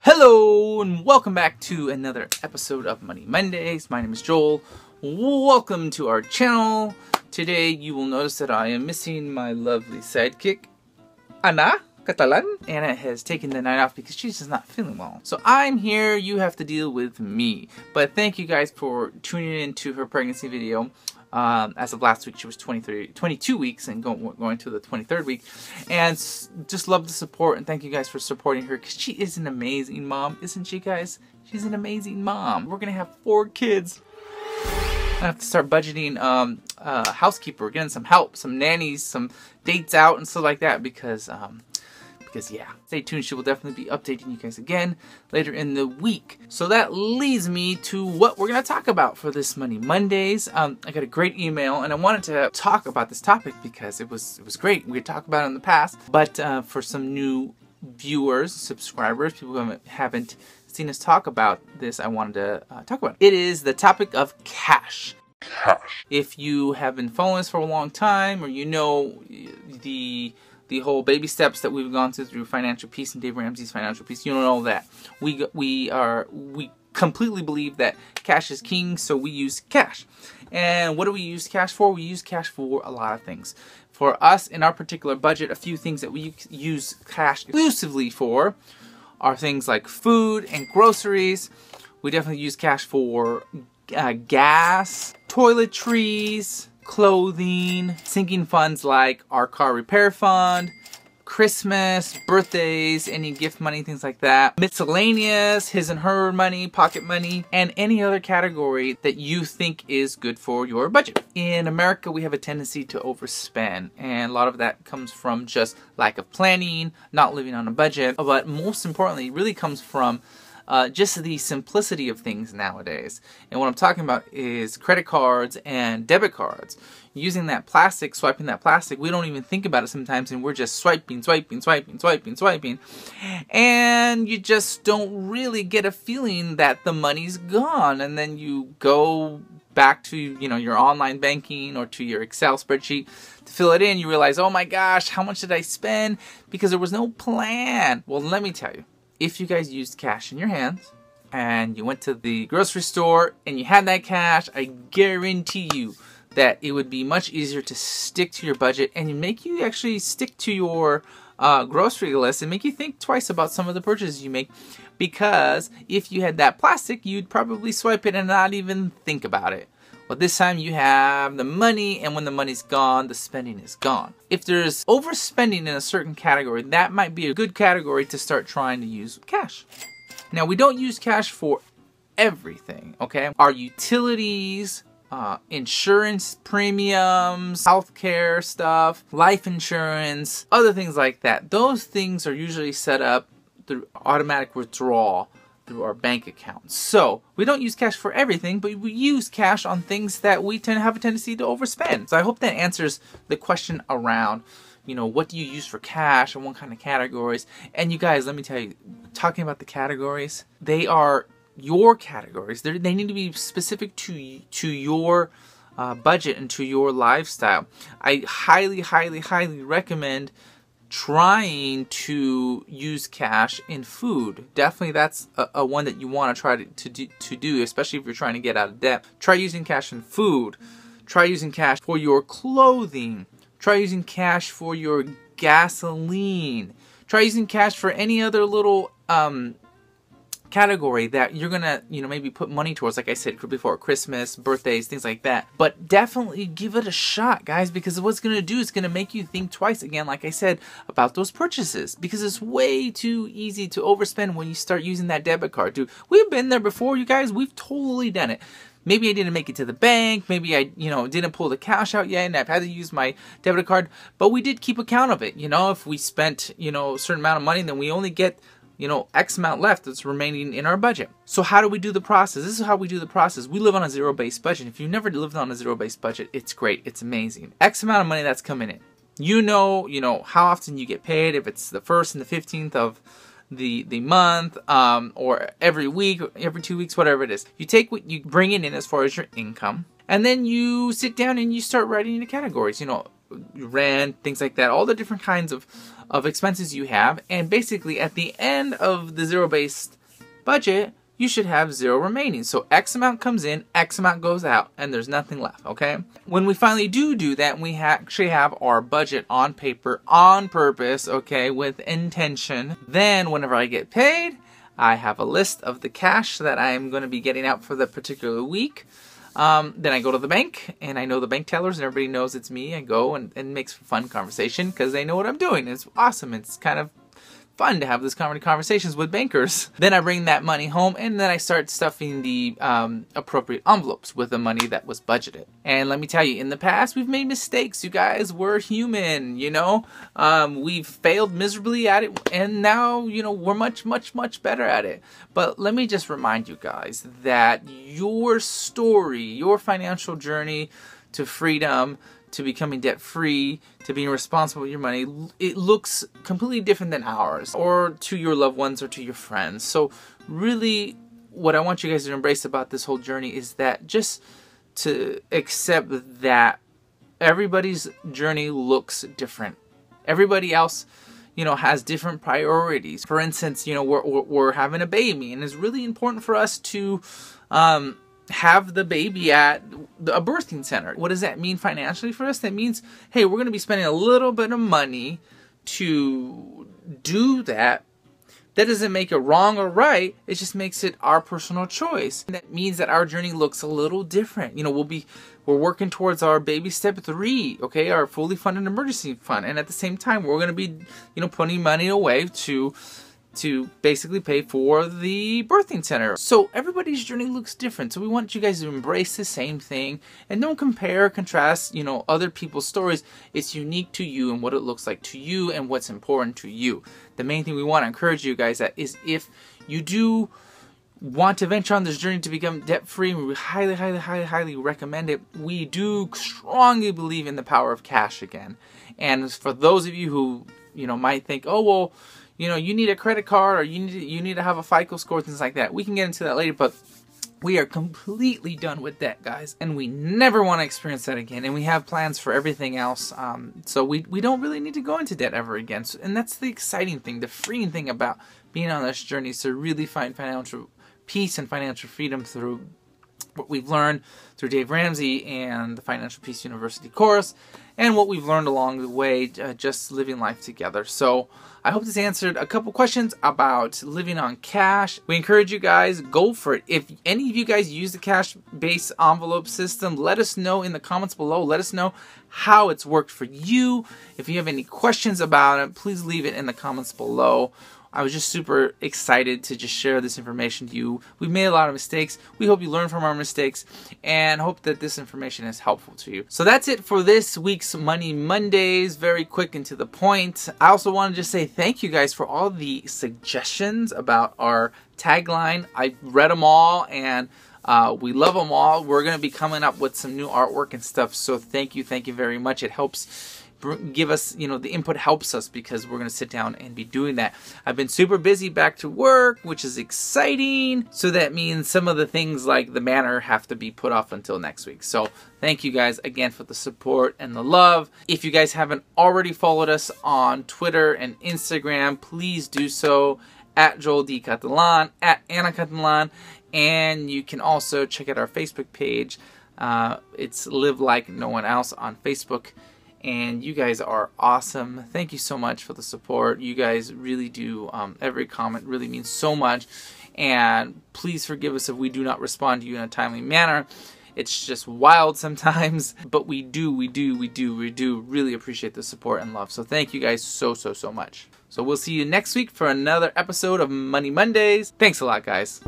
Hello and welcome back to another episode of Money Mondays. My name is Joel. Welcome to our channel. Today you will notice that I am missing my lovely sidekick, Ana Catalan. Anna has taken the night off because she's just not feeling well. So I'm here, you have to deal with me. But thank you guys for tuning in to her pregnancy video. As of last week, she was 22 weeks and going to the 23rd week. And just love the support and thank you guys for supporting her because she is an amazing mom, isn't she, guys? She's an amazing mom. We're going to have 4 kids. I have to start budgeting a housekeeper, getting some help, some nannies, some dates out and stuff like that because yeah, stay tuned. She will definitely be updating you guys again later in the week. So that leads me to what we're going to talk about for this Money Mondays. I got a great email and I wanted to talk about this topic because it was great. We had talked about it in the past, but for some new viewers, subscribers, people who haven't seen us talk about this, I wanted to talk about it. It is the topic of cash. If you have been following us for a long time, or you know the whole baby steps that we've gone through Financial Peace and Dave Ramsey's Financial Peace, you know that we completely believe that cash is king, so we use cash. And what do we use cash for? We use cash for a lot of things. For us, in our particular budget, a few things that we use cash exclusively for are things like food and groceries. We definitely use cash for gas, toiletries, clothing, sinking funds like our car repair fund, Christmas, birthdays, any gift money, things like that, miscellaneous, his and her money, pocket money, and any other category that you think is good for your budget. In America, we have a tendency to overspend, and a lot of that comes from just lack of planning, not living on a budget, but most importantly, it really comes from just the simplicity of things nowadays. And what I'm talking about is credit cards and debit cards. Using that plastic, swiping that plastic, we don't even think about it sometimes, and we're just swiping. And you just don't really get a feeling that the money's gone. And then you go back to, your online banking or to your Excel spreadsheet to fill it in. You realize, oh my gosh, how much did I spend? Because there was no plan. Well, let me tell you. If you guys used cash in your hands and you went to the grocery store and you had that cash, I guarantee you that it would be much easier to stick to your budget and make you actually stick to your grocery list and make you think twice about some of the purchases you make. Because if you had that plastic, you'd probably swipe it and not even think about it. But this time you have the money, and when the money's gone, the spending is gone. If there's overspending in a certain category, that might be a good category to start trying to use cash. Now, we don't use cash for everything, okay? Our utilities, insurance premiums, healthcare stuff, life insurance, other things like that. Those things are usually set up through automatic withdrawal through our bank account. So we don't use cash for everything, but we use cash on things that we tend to have a tendency to overspend. So I hope that answers the question around, what do you use for cash and what kind of categories? And you guys, let me tell you, talking about the categories, they are your categories. They need to be specific to your budget and to your lifestyle. I highly recommend trying to use cash in food. Definitely that's a one that you want to try to do, especially if you're trying to get out of debt. Try using cash in food. Try using cash for your clothing. Try using cash for your gasoline. Try using cash for any other little category that you're gonna maybe put money towards. Like I said before, Christmas, birthdays, things like that. But definitely give it a shot, guys, because what's gonna do is gonna make you think twice again, like I said, about those purchases, because it's way too easy to overspend when you start using that debit card. Dude, we've been there before, you guys. We've totally done it. Maybe I didn't make it to the bank. Maybe I, didn't pull the cash out yet, and I've had to use my debit card. But we did keep account of it. If we spent, a certain amount of money, then we only get X amount left that's remaining in our budget. So how do we do the process? This is how we do the process. We live on a zero-based budget. If you've never lived on a zero-based budget, it's great. It's amazing. X amount of money that's coming in. You know how often you get paid, if it's the 1st and the 15th of the month, or every week, every 2 weeks, whatever it is. You take what you bring in as far as your income, and then you sit down and you start writing into categories. rent, things like that, all the different kinds of expenses you have. And basically at the end of the zero-based budget, you should have zero remaining. So X amount comes in, X amount goes out, and there's nothing left, okay? When we finally do that, and we actually have our budget on paper, on purpose, okay, with intention, then whenever I get paid, I have a list of the cash that I'm going to be getting out for the particular week. Then I go to the bank, and I know the bank tellers, and everybody knows it's me. I go and makes for fun conversation because they know what I'm doing. It's awesome. It's kind of fun to have this kind of conversations with bankers. Then I bring that money home, and then I start stuffing the appropriate envelopes with the money that was budgeted. And let me tell you, in the past, we've made mistakes, you guys. We're human, you know. We've failed miserably at it, and now, you know, we're much, much, much better at it. But let me just remind you guys that your story, your financial journey to freedom, to becoming debt-free, to being responsible with your money, it looks completely different than ours, or to your loved ones, or to your friends. So really, what I want you guys to embrace about this whole journey is that just to accept that everybody's journey looks different. Everybody else, you know, has different priorities. For instance, you know, we're having a baby, and it's really important for us to have the baby at a birthing center. What does that mean financially for us? That means, hey, we're going to be spending a little bit of money to do that. That doesn't make it wrong or right. It just makes it our personal choice. And that means that our journey looks a little different. You know, we're working towards our baby step 3, okay, our fully funded emergency fund. And at the same time, we're going to be, you know, putting money away to basically pay for the birthing center. So everybody's journey looks different. So we want you guys to embrace the same thing and don't compare, contrast, you know, other people's stories. It's unique to you and what it looks like to you and what's important to you. The main thing we want to encourage you guys at is if you do want to venture on this journey to become debt-free, we highly, highly, highly, highly recommend it. We do strongly believe in the power of cash again. And for those of you who, you know, might think, oh, well, you know, you need a credit card, or you need to have a FICO score, things like that. We can get into that later, but we are completely done with that, guys. And we never want to experience that again. And we have plans for everything else. So we don't really need to go into debt ever again. So, and that's the exciting thing, the freeing thing about being on this journey, is to really find financial peace and financial freedom through what we've learned through Dave Ramsey and the Financial Peace University course, and what we've learned along the way, just living life together. So I hope this answered a couple questions about living on cash. We encourage you guys, go for it. If any of you guys use the cash-based envelope system, let us know in the comments below. Let us know how it's worked for you. If you have any questions about it, please leave it in the comments below. I was just super excited to just share this information to you. We've made a lot of mistakes. We hope you learn from our mistakes and hope that this information is helpful to you. So that's it for this week's Money Mondays. Very quick and to the point. I also want to just say thank you guys for all the suggestions about our tagline. I read them all, and we love them all. We're going to be coming up with some new artwork and stuff. So thank you very much. It helps give us, you know, the input helps us because we're going to sit down and be doing that. I've been super busy back to work, which is exciting. So that means some of the things like the manor have to be put off until next week. So thank you guys again for the support and the love. If you guys haven't already followed us on Twitter and Instagram, please do so at Joel D. Catalan, at Anna Catalan, and you can also check out our Facebook page. It's Live Like No One Else on Facebook. And you guys are awesome. Thank you so much for the support. You guys really do. Every comment really means so much. And please forgive us if we do not respond to you in a timely manner. It's just wild sometimes. But we do really appreciate the support and love. So thank you guys so much. So we'll see you next week for another episode of Money Mondays. Thanks a lot, guys.